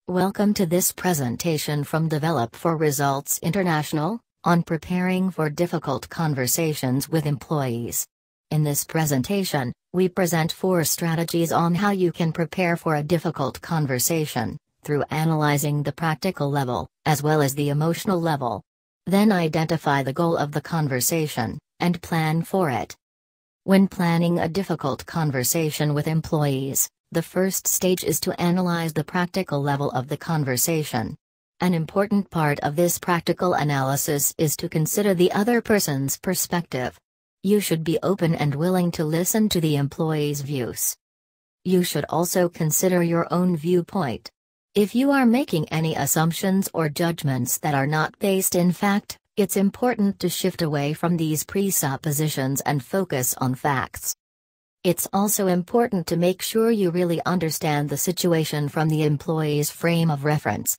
Welcome to this presentation from Develop for Results International, on preparing for difficult conversations with employees. In this presentation, we present 4 strategies on how you can prepare for a difficult conversation, through analyzing the practical level, as well as the emotional level. Then identify the goal of the conversation, and plan for it. When planning a difficult conversation with employees, the first stage is to analyze the practical level of the conversation. An important part of this practical analysis is to consider the other person's perspective. You should be open and willing to listen to the employee's views. You should also consider your own viewpoint. If you are making any assumptions or judgments that are not based in fact, it's important to shift away from these presuppositions and focus on facts. It's also important to make sure you really understand the situation from the employee's frame of reference.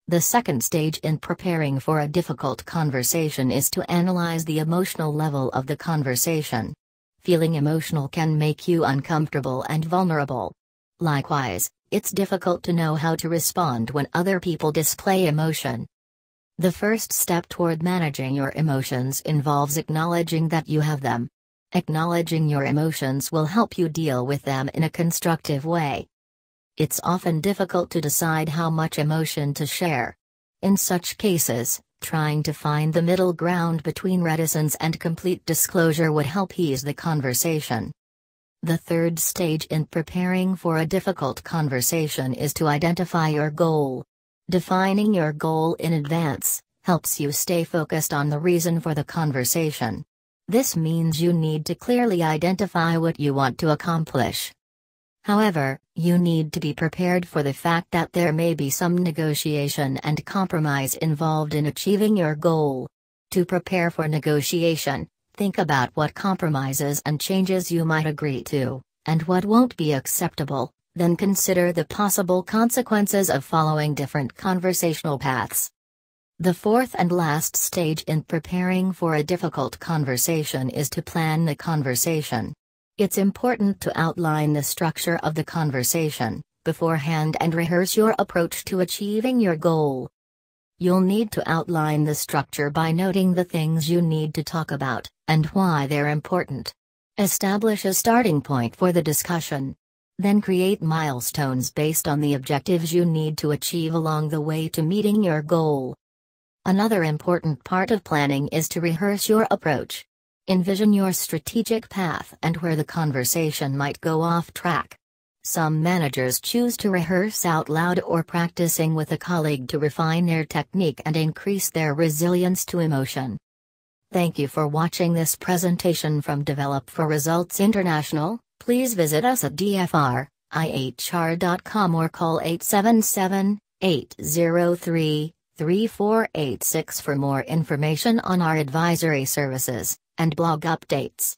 The second stage in preparing for a difficult conversation is to analyze the emotional level of the conversation. Feeling emotional can make you uncomfortable and vulnerable. Likewise, it's difficult to know how to respond when other people display emotion. The first step toward managing your emotions involves acknowledging that you have them. Acknowledging your emotions will help you deal with them in a constructive way. It's often difficult to decide how much emotion to share. In such cases, trying to find the middle ground between reticence and complete disclosure would help ease the conversation. The third stage in preparing for a difficult conversation is to identify your goal. Defining your goal in advance helps you stay focused on the reason for the conversation. This means you need to clearly identify what you want to accomplish. However, you need to be prepared for the fact that there may be some negotiation and compromise involved in achieving your goal. To prepare for negotiation, think about what compromises and changes you might agree to, and what won't be acceptable, then consider the possible consequences of following different conversational paths. The fourth and last stage in preparing for a difficult conversation is to plan the conversation. It's important to outline the structure of the conversation beforehand and rehearse your approach to achieving your goal. You'll need to outline the structure by noting the things you need to talk about, and why they're important. Establish a starting point for the discussion. Then create milestones based on the objectives you need to achieve along the way to meeting your goal. Another important part of planning is to rehearse your approach. Envision your strategic path and where the conversation might go off track. Some managers choose to rehearse out loud or practicing with a colleague to refine their technique and increase their resilience to emotion. Thank you for watching this presentation from Develop for Results International. Please visit us at DFRIHR.com or call 877-803-3486 for more information on our advisory services and blog updates.